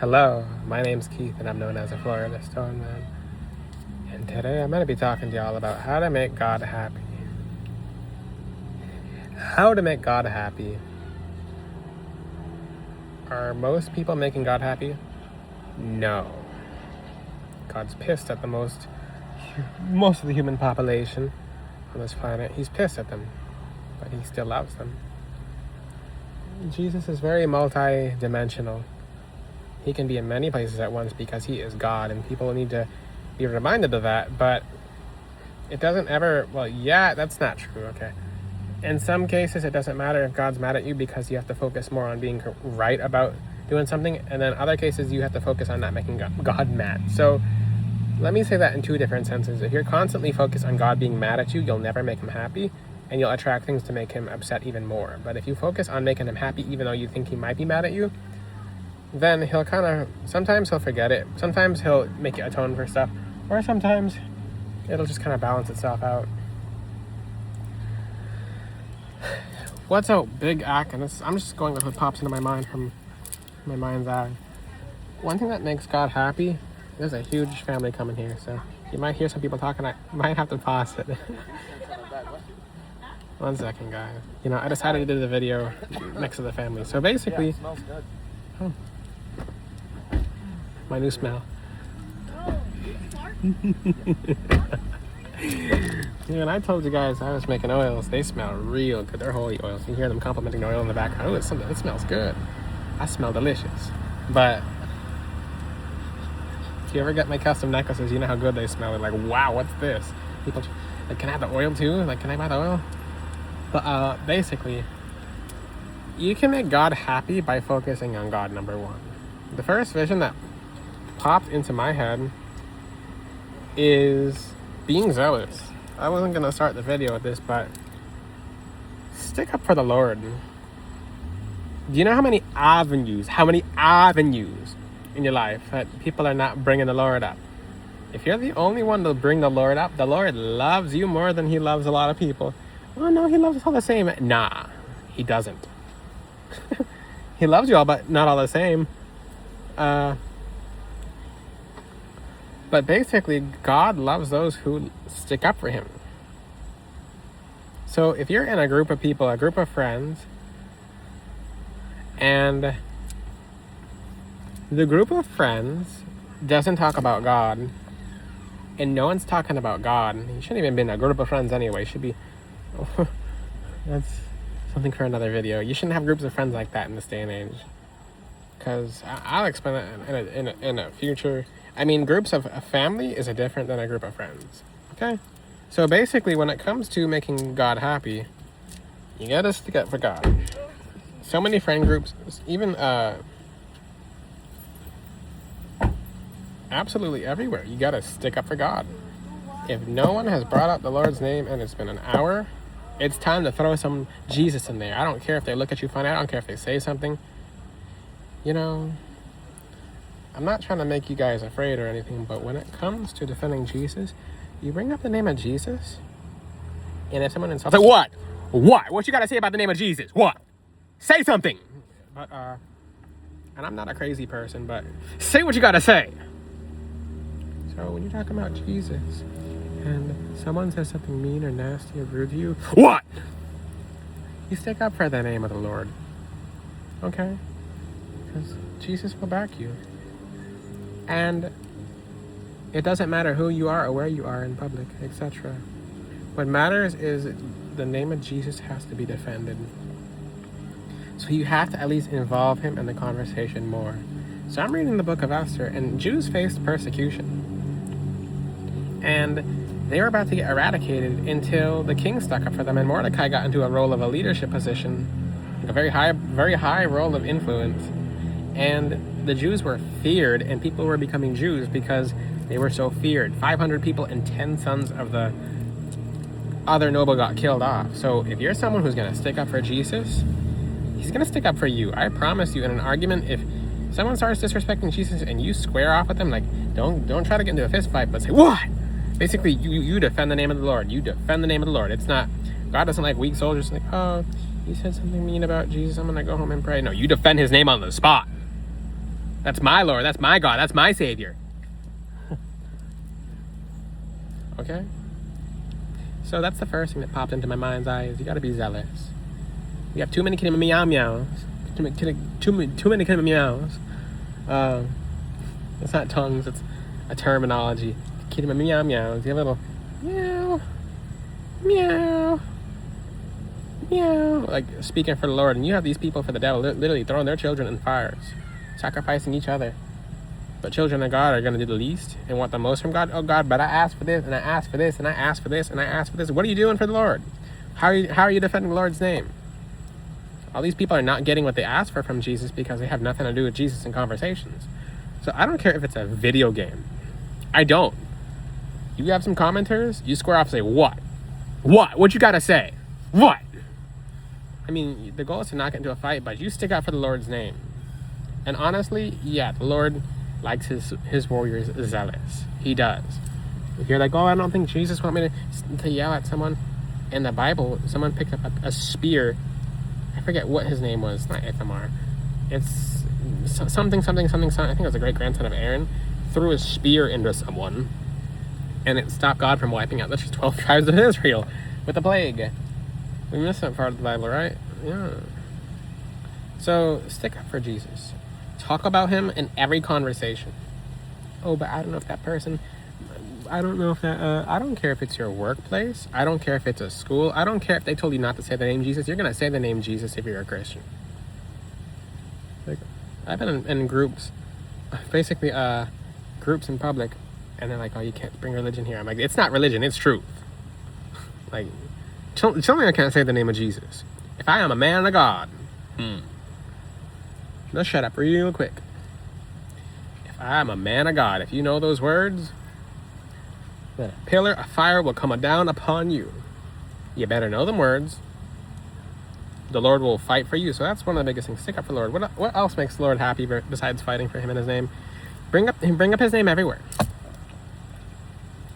Hello, my name's Keith and I'm known as the Florida Stone Man. And today I'm going to be talking to y'all about how to make God happy. How to make God happy. Are most people making God happy? No. God's pissed at most of the human population on this planet. He's pissed at them, but he still loves them. Jesus is very multi-dimensional. He can be in many places at once because he is God, and people need to be reminded of that, but it doesn't ever, that's not true, okay. In some cases, it doesn't matter if God's mad at you because you have to focus more on being right about doing something, and then other cases, you have to focus on not making God mad. So let me say that in two different senses. If you're constantly focused on God being mad at you, you'll never make him happy, and you'll attract things to make him upset even more. But if you focus on making him happy, even though you think he might be mad at you, then he'll sometimes he'll forget it. Sometimes he'll make you atone for stuff. Or sometimes it'll just kind of balance itself out. What's a big act? And I'm just going with what pops into my mind from my mind's eye. One thing that makes God happy, there's a huge family coming here. So you might hear some people talking. I might have to pause it. 1 second, guys. I decided to do the video next to the family. So basically... Yeah, it smells good. Oh. My new smell. And I told you guys I was making oils. They smell real good. They're holy oils. You hear them complimenting the oil in the background. It smells good. I smell delicious. But if you ever get my custom necklaces, you know how good they smell. They're like, wow, what's this? People like, can I have the oil too? Like, can I buy the oil? But basically, you can make God happy by focusing on God, number one. The first vision that popped into my head is being zealous. I wasn't going to start the video with this, but stick up for the Lord. Do you know how many avenues in your life that people are not bringing the Lord up? If you're the only one to bring the Lord up, the Lord loves you more than he loves a lot of people. Oh no, he loves us all the same. Nah, he doesn't. He loves you all, but not all the same. But basically, God loves those who stick up for him. So if you're in a group of people, a group of friends, and the group of friends doesn't talk about God, and no one's talking about God, you shouldn't even be in a group of friends anyway. Should be... That's something for another video. You shouldn't have groups of friends like that in this day and age. Because I'll explain that in a future. I mean, groups of a family is different than a group of friends. Okay? So basically, when it comes to making God happy, you gotta stick up for God. So many friend groups, even absolutely everywhere, you gotta stick up for God. If no one has brought up the Lord's name and it's been an hour, it's time to throw some Jesus in there. I don't care if they look at you funny. I don't care if they say something. I'm not trying to make you guys afraid or anything, but when it comes to defending Jesus, you bring up the name of Jesus, and if someone insults, like, what you got to say about the name of Jesus? What? Say something. But and I'm not a crazy person, but say what you got to say. So when you're talking about Jesus and someone says something mean or nasty or rude to you, what? You stick up for the name of the Lord. Okay? Because Jesus will back you. And it doesn't matter who you are or where you are in public, etc. What matters is the name of Jesus has to be defended. So you have to at least involve him in the conversation more. So I'm reading the book of Esther, and Jews faced persecution. And they were about to get eradicated until the king stuck up for them, and Mordecai got into a role of a leadership position, like a very high role of influence. And the Jews were feared, and people were becoming Jews because they were so feared. 500 people and 10 sons of the other noble got killed off. So if you're someone who's going to stick up for Jesus, he's going to stick up for you. I promise you, in an argument, if someone starts disrespecting Jesus and you square off with them, like, don't try to get into a fist fight, but say, what? Basically, you defend the name of the Lord. You defend the name of the Lord. It's not, God doesn't like weak soldiers. Like, oh, you said something mean about Jesus, I'm going to go home and pray. No, you defend his name on the spot. That's my Lord. That's my God. That's my Savior. Okay? So that's the first thing that popped into my mind's eye is you got to be zealous. You have too many meow meows. Too many meows. It's not tongues. It's a terminology. Meow meows. You have a little meow, meow, meow. Like speaking for the Lord. And you have these people for the devil literally throwing their children in fires. Sacrificing each other. But children of God are going to do the least and want the most from God. Oh God, but I asked for this, and I asked for this, and I asked for this, and I asked for this. What are you doing for the Lord? How are you defending the Lord's name? All these people are not getting what they asked for from Jesus because they have nothing to do with Jesus in conversations. So I don't care if it's a video game. I don't. You have some commenters, you square off and say, what? What? What you got to say? What? I mean, the goal is to not get into a fight, but you stick out for the Lord's name. And honestly, yeah, the Lord likes his warriors zealous. He does. If you're like, oh, I don't think Jesus want me to yell at someone. In the Bible, someone picked up a spear. I forget what his name was. Not Ithamar. It's something. I think it was a great grandson of Aaron. Threw a spear into someone. And it stopped God from wiping out the 12 tribes of Israel with a plague. We missed that part of the Bible, right? Yeah. So stick up for Jesus. Talk about him in every conversation. Oh, but I don't know if that person, I don't know if that, I don't care if it's your workplace. I don't care if it's a school. I don't care if they told you not to say the name Jesus. You're going to say the name Jesus if you're a Christian. Like, I've been in groups, basically groups in public, and they're like, oh, you can't bring religion here. I'm like, it's not religion, it's truth. Like, tell me I can't say the name of Jesus. If I am a man of God, Let's shut up real quick. If I'm a man of God, if you know those words, then a pillar of fire will come down upon you. You better know them words. The Lord will fight for you. So that's one of the biggest things. Stick up for the Lord. What else makes the Lord happy besides fighting for him and his name? Bring up his name everywhere.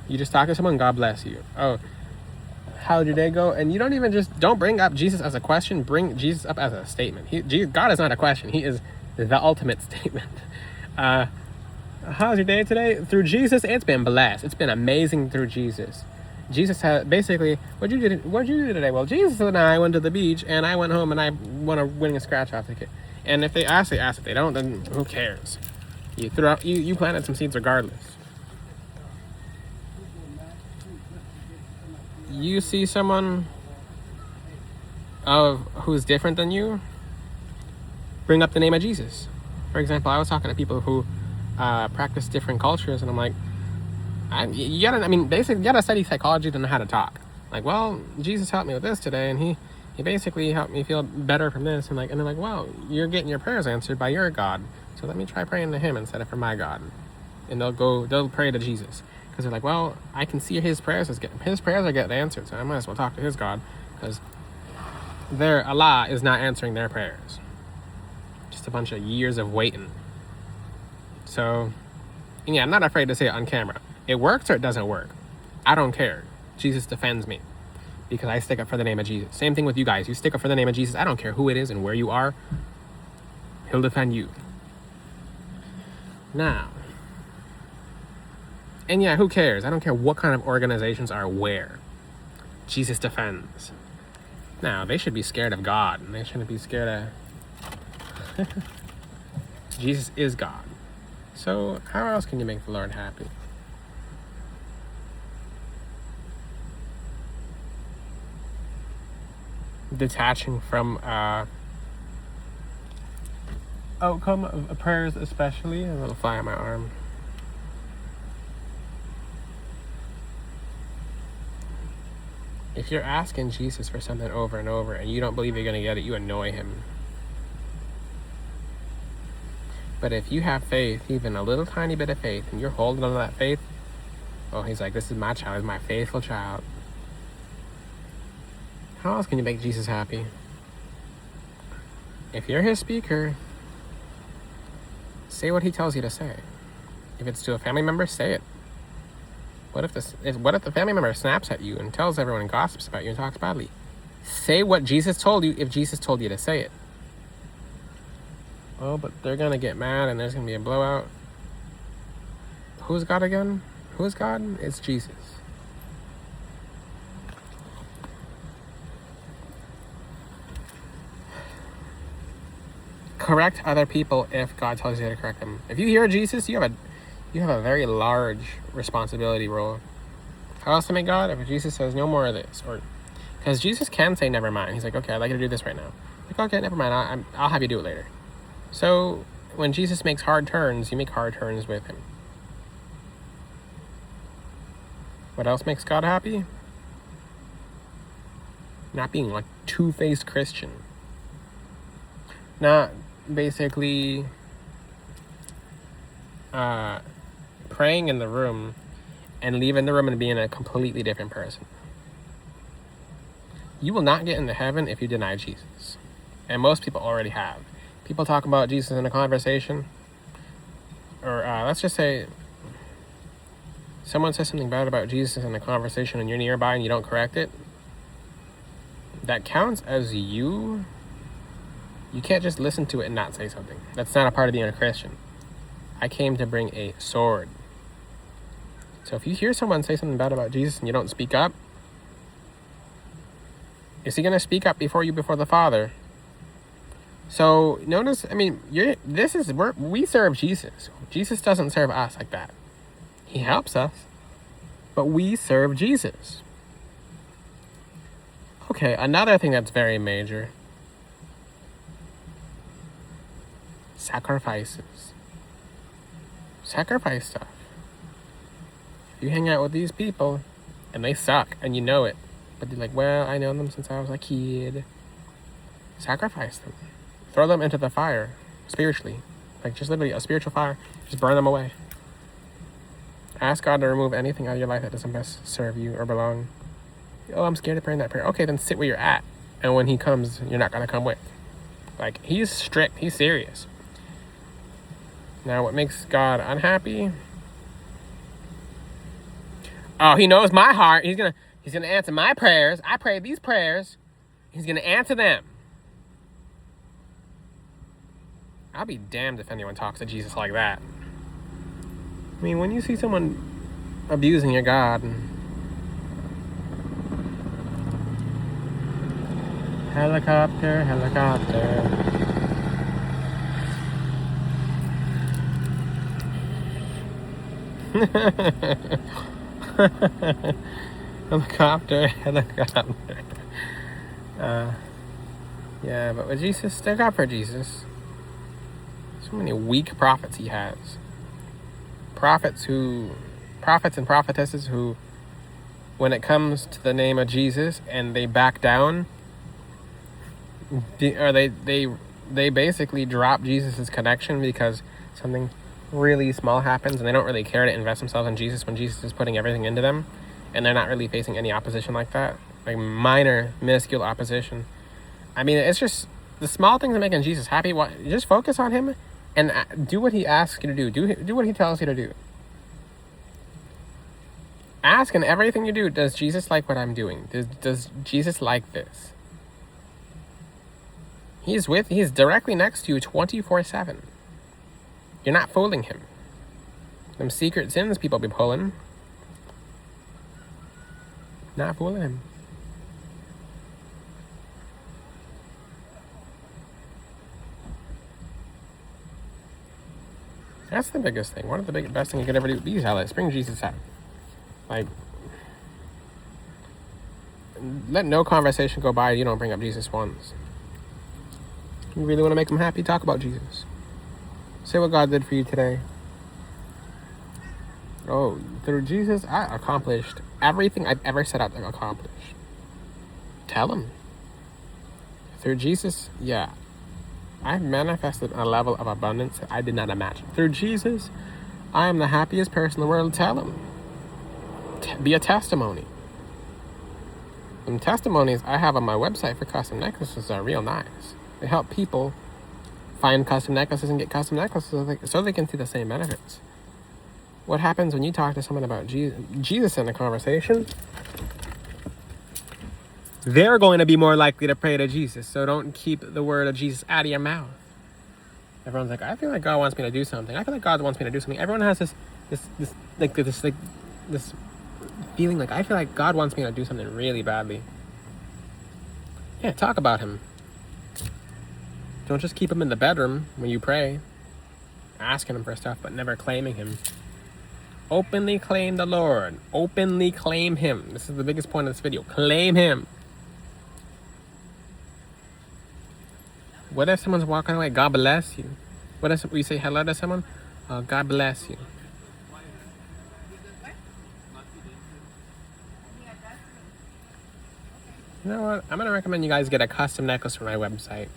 You just talk to someone, God bless you. Oh, how did your day go? And you don't bring up Jesus as a question. Bring Jesus up as a statement. God is not a question. He is the ultimate statement. How's your day today? Through Jesus, it's been blessed. It's been amazing through Jesus. Jesus had basically, what'd you do today? Well, Jesus and I went to the beach, and I went home, and I won a winning scratch-off ticket. And if they ask, they ask. If they don't, then who cares? You planted some seeds regardless. You see someone who's different than you, bring up the name of Jesus. For example, I was talking to people who practice different cultures, and I'm like, you gotta study psychology to know how to talk. Like, well, Jesus helped me with this today, and he basically helped me feel better from this, and they're like, well, you're getting your prayers answered by your God, so let me try praying to him instead of for my God. And they'll pray to Jesus. Because they're like, well, I can see his prayers are getting answered, so I might as well talk to his God, because their Allah is not answering their prayers. Just a bunch of years of waiting. So, yeah, I'm not afraid to say it on camera. It works or it doesn't work. I don't care. Jesus defends me because I stick up for the name of Jesus. Same thing with you guys. You stick up for the name of Jesus. I don't care who it is and where you are. He'll defend you. Now, and yeah, who cares? I don't care what kind of organizations are where. Jesus defends. Now, they should be scared of God, and they shouldn't be scared of... Jesus is God. So, how else can you make the Lord happy? Detaching from outcome of prayers, especially. A little fly on my arm. If you're asking Jesus for something over and over and you don't believe you're going to get it, you annoy him. But if you have faith, even a little tiny bit of faith, and you're holding on to that faith, oh, he's like, this is my child, my faithful child. How else can you make Jesus happy? If you're his speaker, say what he tells you to say. If it's to a family member, say it. What if the family member snaps at you and tells everyone and gossips about you and talks badly? Say what Jesus told you if Jesus told you to say it. Oh, but they're gonna get mad and there's gonna be a blowout. Who's God again? Who's God? It's Jesus. Correct other people if God tells you to correct them. If you hear Jesus, you have a very large responsibility role. How else to make God? If Jesus says no more of this, or because Jesus can say never mind. He's like, okay, I'd like you to do this right now. Like, okay, never mind. I'll have you do it later. So when Jesus makes hard turns, you make hard turns with him. What else makes God happy? Not being like two-faced Christian. Not basically praying in the room and leaving the room and being a completely different person. You will not get into heaven if you deny Jesus. And most people already have. People talk about Jesus in a conversation, or let's just say someone says something bad about Jesus in a conversation and you're nearby and you don't correct it. That counts as you. You can't just listen to it and not say something. That's not a part of being a Christian. I came to bring a sword. So if you hear someone say something bad about Jesus and you don't speak up, is he going to speak up before the Father? So notice, I mean, we serve Jesus. Jesus doesn't serve us like that. He helps us, but we serve Jesus. Okay, another thing that's very major. Sacrifices. Sacrifice stuff. If you hang out with these people and they suck and you know it, but you're like, well, I know them since I was a kid. Sacrifice them. Throw them into the fire, spiritually. Like, just literally a spiritual fire. Just burn them away. Ask God to remove anything out of your life that doesn't best serve you or belong. Oh, I'm scared of praying that prayer. Okay, then sit where you're at. And when he comes, you're not going to come with. Like, he's strict. He's serious. Now, what makes God unhappy? Oh, he knows my heart. He's gonna answer my prayers. I pray these prayers. He's gonna answer them. I'll be damned if anyone talks to Jesus like that. I mean, when you see someone abusing your God, helicopter. helicopter. Yeah, but with Jesus, stick up for Jesus. So many weak prophets he has. Prophets and prophetesses who, when it comes to the name of Jesus and they back down, or they basically drop Jesus' connection because something really small happens and they don't really care to invest themselves in Jesus when Jesus is putting everything into them, and they're not really facing any opposition like that, like minuscule opposition. I mean, it's just the small things that make Jesus happy. Just focus on him and do what he asks you to do. Do what he tells you to do. Ask in everything you do, does Jesus like what I'm doing? Does Jesus like this? He's directly next to you 24/7. You're not fooling him. Them secret sins people be pulling. Not fooling him. That's the biggest thing. One of the best things you could ever do. Be zealous. Bring Jesus out. Like, let no conversation go by you don't bring up Jesus once. You really want to make him happy? Talk about Jesus. Say what God did for you today. Oh, through Jesus, I accomplished everything I've ever set out to accomplish. Tell him. Through Jesus, yeah, I've manifested a level of abundance that I did not imagine. Through Jesus, I am the happiest person in the world. Tell him. Be a testimony. And testimonies I have on my website for custom necklaces are real nice. They help people find custom necklaces and get custom necklaces so they can see the same benefits. What happens when you talk to someone about Jesus in a conversation? They're going to be more likely to pray to Jesus. So don't keep the word of Jesus out of your mouth. Everyone's like, I feel like God wants me to do something. I feel like God wants me to do something. Everyone has this feeling like, I feel like God wants me to do something really badly. Yeah, talk about him. Don't just keep him in the bedroom when you pray, asking him for stuff, but never claiming him. Openly claim the Lord. Openly claim him. This is the biggest point of this video. Claim him. What if someone's walking away? God bless you. What if we say hello to someone? God bless you. You know what? I'm going to recommend you guys get a custom necklace from my website.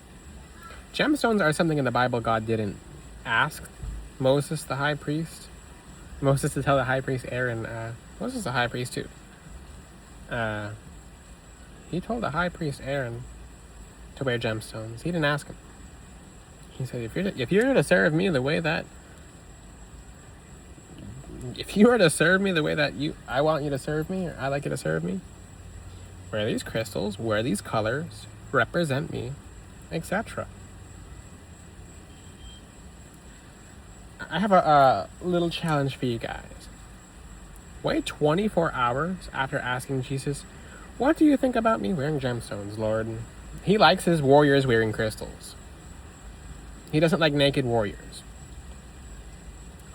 Gemstones are something in the Bible God didn't ask Moses, the high priest. Moses to tell the high priest Aaron. Moses is the high priest too. He told the high priest Aaron to wear gemstones. He didn't ask him. He said, if you're to serve me the way that I want you to serve me, or I like you to serve me, wear these crystals, wear these colors, represent me, etc. I have a little challenge for you guys. Wait 24 hours after asking Jesus, what do you think about me wearing gemstones, Lord? He likes his warriors wearing crystals. He doesn't like naked warriors.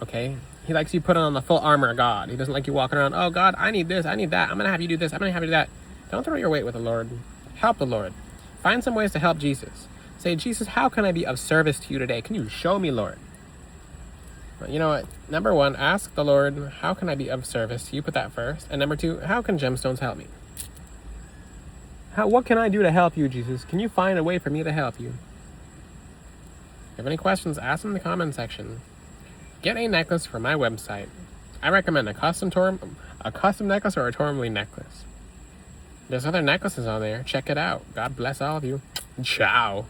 Okay? He likes you putting on the full armor of God. He doesn't like you walking around, oh God, I need this, I need that. I'm going to have you do this, I'm going to have you do that. Don't throw your weight with the Lord. Help the Lord. Find some ways to help Jesus. Say, Jesus, how can I be of service to you today? Can you show me, Lord? You know what? Number one, ask the Lord, how can I be of service to you? Put that first. And number two, how can gemstones help me? What can I do to help you, Jesus? Can you find a way for me to help you? If you have any questions, ask them in the comment section. Get a necklace from my website. I recommend a custom necklace or a tourmaline necklace. There's other necklaces on there. Check it out. God bless all of you. Ciao.